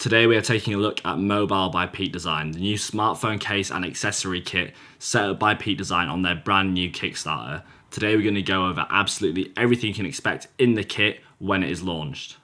Today we are taking a look at Mobile by Peak Design, the new smartphone case and accessory kit set up by Peak Design on their brand new Kickstarter. Today we're going to go over absolutely everything you can expect in the kit when it is launched.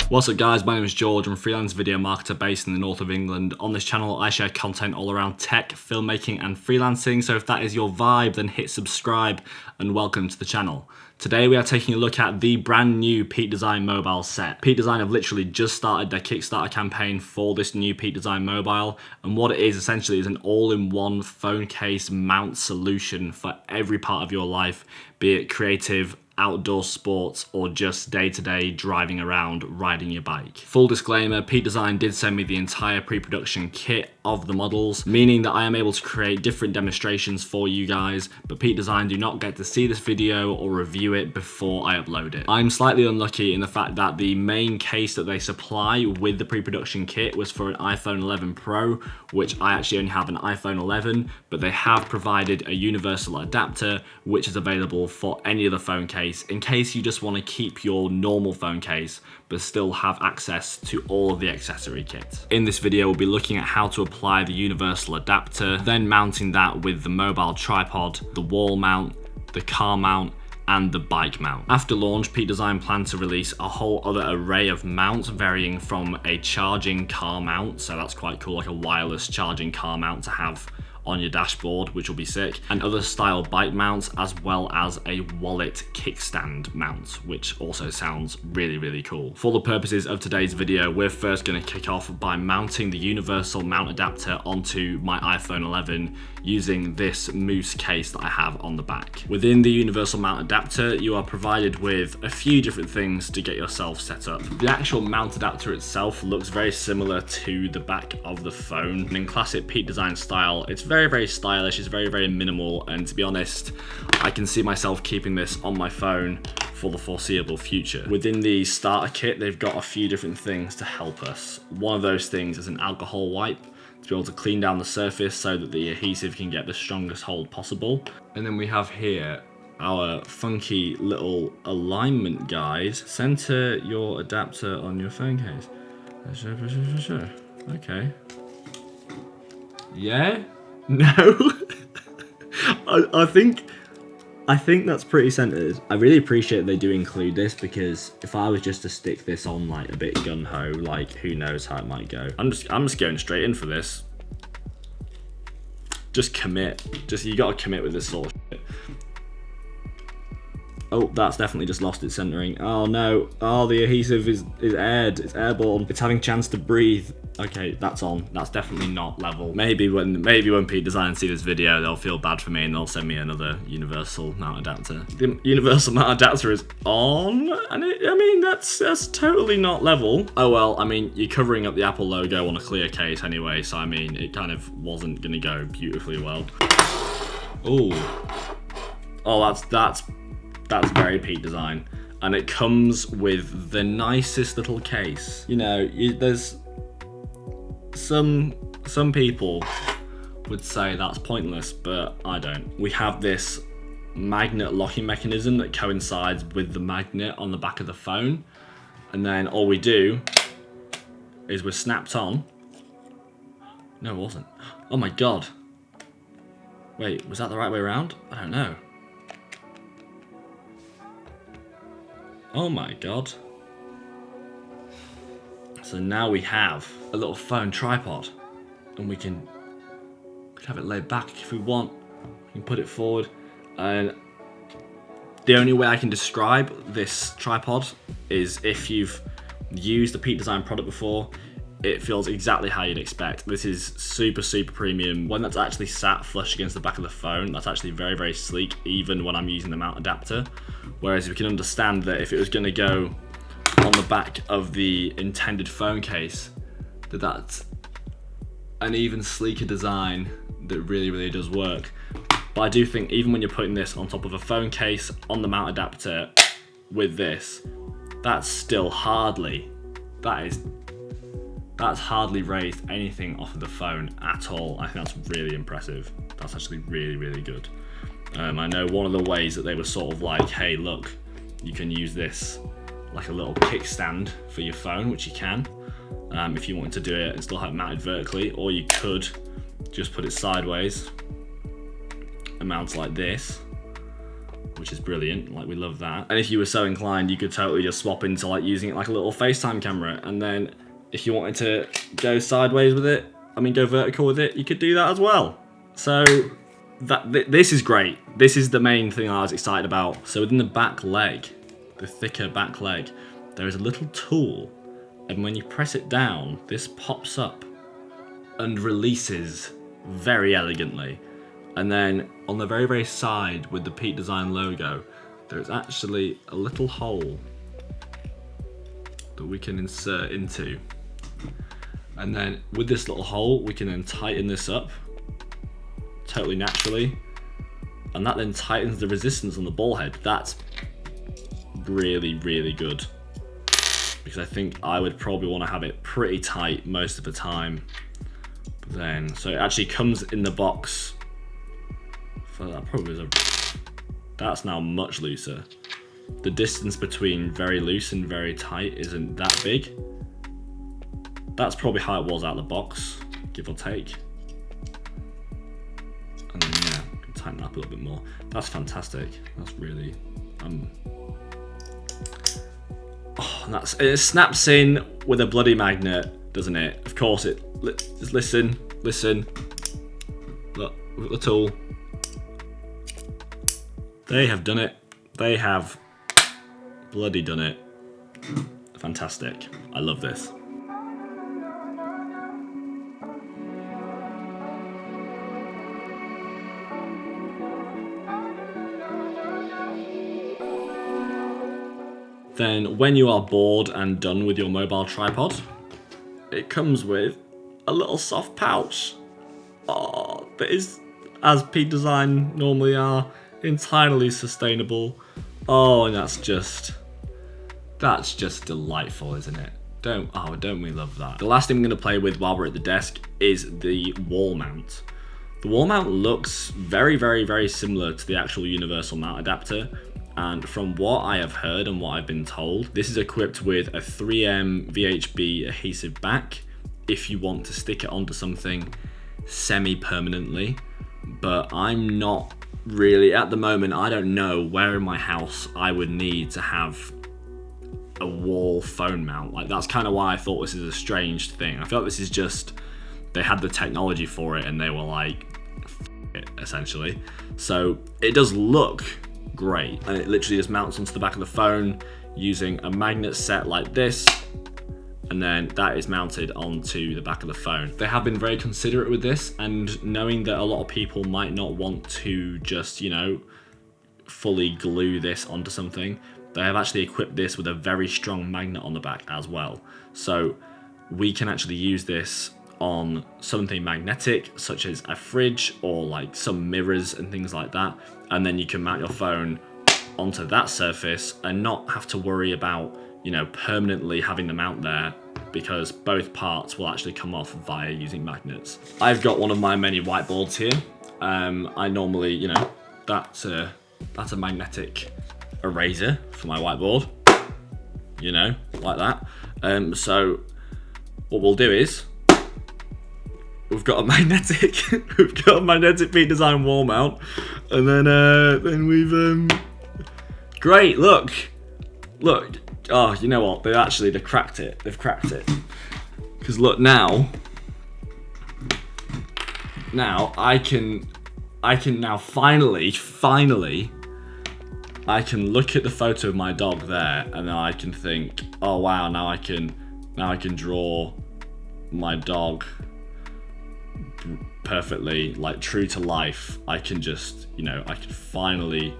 What's up guys, my name is George. I'm a freelance video marketer based in the north of England. On this channel I share content all around tech, filmmaking and freelancing, so if that is your vibe then hit subscribe and welcome to the channel. Today we are taking a look at the brand new Peak Design mobile set. Peak Design have literally just started their Kickstarter campaign for this new Peak Design mobile, and what it is essentially is an all-in-one phone case mount solution for every part of your life, be it creative, outdoor sports, or just day-to-day driving around riding your bike. Full disclaimer, Peak Design did send me the entire pre-production kit of the models, meaning that I am able to create different demonstrations for you guys, but Peak Design do not get to see this video or review it before I upload it. I'm slightly unlucky in the fact that the main case that they supply with the pre-production kit was for an iPhone 11 Pro, which I actually only have an iPhone 11, but they have provided a universal adapter which is available for any other phone case in case you just want to keep your normal phone case but still have access to all of the accessory kit. In this video we'll be looking at how to apply the universal adapter, then mounting that with the mobile tripod, the wall mount, the car mount, and the bike mount. After launch, Peak Design plan to release a whole other array of mounts varying from a charging car mount, so that's quite cool, like a wireless charging car mount to have on your dashboard, which will be sick, and other style bike mounts, as well as a wallet kickstand mount, which also sounds really cool. For the purposes of today's video, we're first going to kick off by mounting the universal mount adapter onto my iPhone 11 using this moose case that I have on the back. Within the universal mount adapter, you are provided with a few different things to get yourself set up. The actual mount adapter itself looks very similar to the back of the phone. In classic Peak Design style, it's very stylish, it's very minimal, and to be honest, I can see myself keeping this on my phone for the foreseeable future. Within the starter kit, they've got a few different things to help us. One of those things is an alcohol wipe to be able to clean down the surface so that the adhesive can get the strongest hold possible. And then we have here our funky little alignment guides. Center your adapter on your phone case. Sure. Okay. Yeah? No? I think that's pretty centered. I really appreciate they do include this, because if I was just to stick this on like a bit gun-ho, like who knows how it might go. I'm just going straight in for this. Just commit. You gotta commit with this sort of shit. Oh, that's definitely just lost its centering. Oh no. Oh, the adhesive is aired. It's airborne. It's having chance to breathe. Okay, that's on. That's definitely not level. Maybe when Peak Design see this video, they'll feel bad for me and they'll send me another universal mount adapter. The universal mount adapter is on, and I mean that's totally not level. Oh well, I mean you're covering up the Apple logo on a clear case anyway, so I mean it kind of wasn't gonna go beautifully well. Oh, that's very Peak Design, and it comes with the nicest little case. You know, there's some people would say that's pointless, but I don't. We have this magnet locking mechanism that coincides with the magnet on the back of the phone, and then all we do is we're snapped on. No, it wasn't. Oh my god. Wait, was that the right way around? I don't know. Oh my god. So now we have a little phone tripod, and we can have it laid back if we want. We can put it forward, and the only way I can describe this tripod is if you've used a Peak Design product before, it feels exactly how you'd expect. This is super premium. When that's actually sat flush against the back of the phone, that's actually very sleek, even when I'm using the mount adapter. Whereas we can understand that if it was gonna go on the back of the intended phone case, that's an even sleeker design that really does work. But I do think even when you're putting this on top of a phone case on the mount adapter with this, that's still hardly raised anything off of the phone at all. I think that's really impressive. That's actually really good. I know one of the ways that they were sort of like, hey, look, you can use this like a little kickstand for your phone, which you can, if you wanted to do it and still have it mounted vertically, or you could just put it sideways and mount like this, which is brilliant. Like, we love that. And if you were so inclined, you could totally just swap into like using it like a little FaceTime camera. And then if you wanted to go sideways with it, go vertical with it, you could do that as well. So this is great. This is the main thing I was excited about. So within the back leg, the thicker back leg, there is a little tool. And when you press it down, this pops up and releases very elegantly. And then on the very, very side with the Peak Design logo, there's actually a little hole that we can insert into. And then with this little hole, we can then tighten this up totally naturally. And that then tightens the resistance on the ball head. That's really, really good. Because I think I would probably want to have it pretty tight most of the time. But then, so it actually comes in the box. That's now much looser. The distance between very loose and very tight isn't that big. That's probably how it was out of the box, give or take. And then yeah, can tighten it up a little bit more. That's fantastic. That's really, it snaps in with a bloody magnet, doesn't it? Of course it. Just listen. Look, we've got the tool. They have done it. They have bloody done it. Fantastic. I love this. Then when you are bored and done with your mobile tripod, it comes with a little soft pouch. Oh, that is, as Peak Design normally are, entirely sustainable. Oh, and that's just delightful, isn't it? Don't we love that? The last thing I'm going to play with while we're at the desk is the wall mount. The wall mount looks very, very, very similar to the actual universal mount adapter. And from what I have heard and what I've been told, this is equipped with a 3M VHB adhesive back if you want to stick it onto something semi-permanently. But I'm not really, at the moment, I don't know where in my house I would need to have a wall phone mount. Like, that's kind of why I thought this is a strange thing. I feel like this is just, they had the technology for it and they were like, F it, essentially. So it does look great, and it literally just mounts onto the back of the phone using a magnet set like this, and then that is mounted onto the back of the phone. They have been very considerate with this, and knowing that a lot of people might not want to just, you know, fully glue this onto something, they have actually equipped this with a very strong magnet on the back as well. So we can actually use this on something magnetic, such as a fridge or like some mirrors and things like that, and then you can mount your phone onto that surface and not have to worry about, you know, permanently having the mount there, because both parts will actually come off via using magnets. I've got one of my many whiteboards here. I normally, you know, that's a magnetic eraser for my whiteboard, you know, like that. So what we'll do is, we've got a magnetic Peak Design wall mount, and then we've great. Look. Oh, you know what? They've cracked it. Because look now I can now finally I can look at the photo of my dog there, and now I can think, oh wow, now I can draw my dog perfectly, like true to life. I can just, you know, I can finally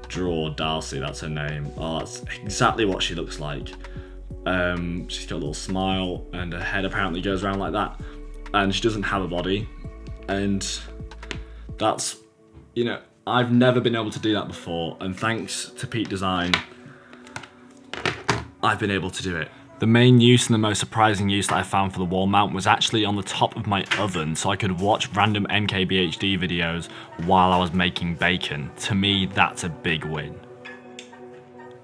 draw Darcy, that's her name. Oh, that's exactly what she looks like. She's got a little smile, and her head apparently goes around like that, and she doesn't have a body, and that's, you know, I've never been able to do that before, and thanks to Peak Design, I've been able to do it. The main use and the most surprising use that I found for the wall mount was actually on the top of my oven, so I could watch random NKBHD videos while I was making bacon. To me, that's a big win.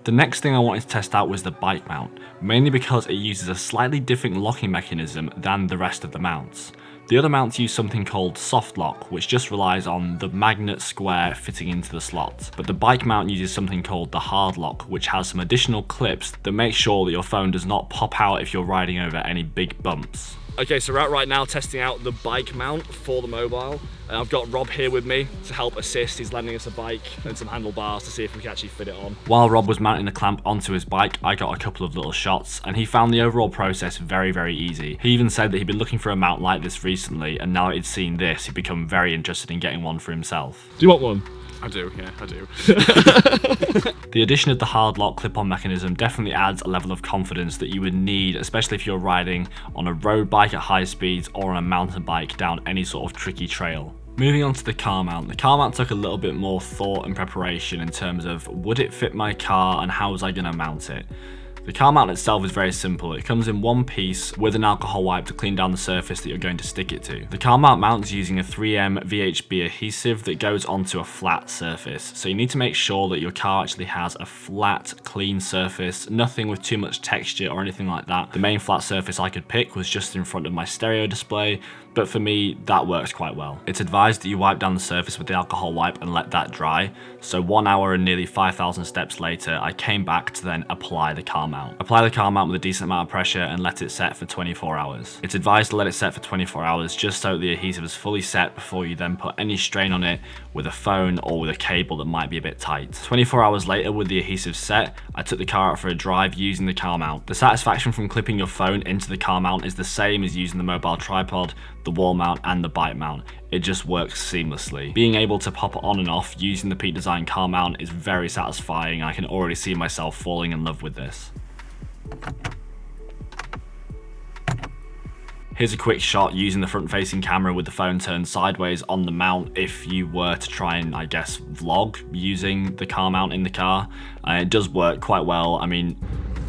The next thing I wanted to test out was the bike mount, mainly because it uses a slightly different locking mechanism than the rest of the mounts. The other mounts use something called soft lock, which just relies on the magnet square fitting into the slot. But the bike mount uses something called the hard lock, which has some additional clips that make sure that your phone does not pop out if you're riding over any big bumps. Okay, so we're out right now testing out the bike mount for the mobile. And I've got Rob here with me to help assist. He's lending us a bike and some handlebars to see if we can actually fit it on. While Rob was mounting the clamp onto his bike, I got a couple of little shots, and he found the overall process very, very easy. He even said that he'd been looking for a mount like this recently, and now that he'd seen this, he'd become very interested in getting one for himself. Do you want one? I do, yeah, I do. The addition of the hard lock clip-on mechanism definitely adds a level of confidence that you would need, especially if you're riding on a road bike at high speeds or on a mountain bike down any sort of tricky trail. Moving on to the car mount. The car mount took a little bit more thought and preparation in terms of would it fit my car and how was I going to mount it. The car mount itself is very simple. It comes in one piece with an alcohol wipe to clean down the surface that you're going to stick it to. The car mount mounts using a 3M VHB adhesive that goes onto a flat surface. So you need to make sure that your car actually has a flat, clean surface, nothing with too much texture or anything like that. The main flat surface I could pick was just in front of my stereo display, but for me, that works quite well. It's advised that you wipe down the surface with the alcohol wipe and let that dry. So 1 hour and nearly 5,000 steps later, I came back to then apply the car mount. Apply the car mount with a decent amount of pressure and let it set for 24 hours. It's advised to let it set for 24 hours just so the adhesive is fully set before you then put any strain on it with a phone or with a cable that might be a bit tight. 24 hours later, with the adhesive set, I took the car out for a drive using the car mount. The satisfaction from clipping your phone into the car mount is the same as using the mobile tripod, the wall mount and the bike mount. It just works seamlessly. Being able to pop it on and off using the Peak Design car mount is very satisfying. I can already see myself falling in love with this. Here's a quick shot using the front facing camera with the phone turned sideways on the mount if you were to try and, I guess, vlog using the car mount in the car. It does work quite well. I mean,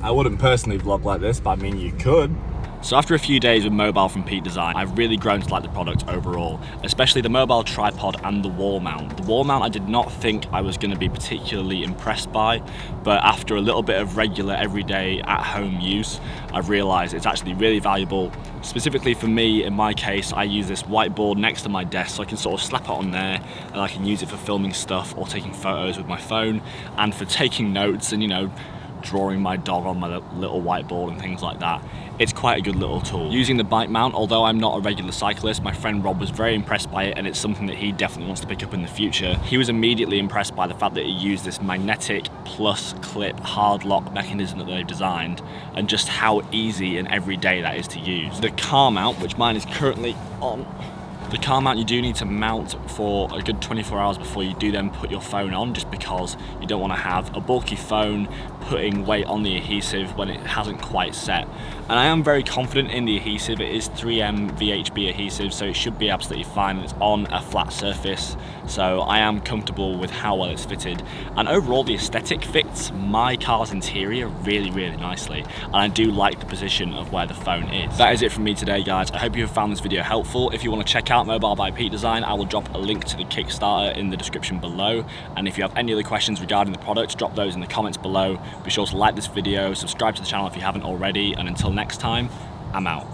I wouldn't personally vlog like this, but I mean, you could. So after a few days with mobile from Peak Design, I've really grown to like the product overall, especially the mobile tripod and the wall mount. The wall mount I did not think I was going to be particularly impressed by, but after a little bit of regular everyday at home use, I've realised it's actually really valuable. Specifically for me, in my case, I use this whiteboard next to my desk so I can sort of slap it on there and I can use it for filming stuff or taking photos with my phone and for taking notes and, you know, drawing my dog on my little whiteboard and things like that. It's quite a good little tool. Using the bike mount, although I'm not a regular cyclist, my friend Rob was very impressed by it and it's something that he definitely wants to pick up in the future. He was immediately impressed by the fact that it used this magnetic plus clip hard lock mechanism that they've designed and just how easy and everyday that is to use. The car mount, which mine is currently on, the car mount you do need to mount for a good 24 hours before you do then put your phone on, just because you don't want to have a bulky phone putting weight on the adhesive when it hasn't quite set. And I am very confident in the adhesive. It is 3M VHB adhesive, so it should be absolutely fine. It's on a flat surface, so I am comfortable with how well it's fitted. And overall, the aesthetic fits my car's interior really, really nicely. And I do like the position of where the phone is. That is it from me today, guys. I hope you have found this video helpful. If you want to check out Mobile by Peak Design, I will drop a link to the Kickstarter in the description below. And if you have any other questions regarding the product, drop those in the comments below. Be sure to like this video, subscribe to the channel if you haven't already, and until next time, I'm out.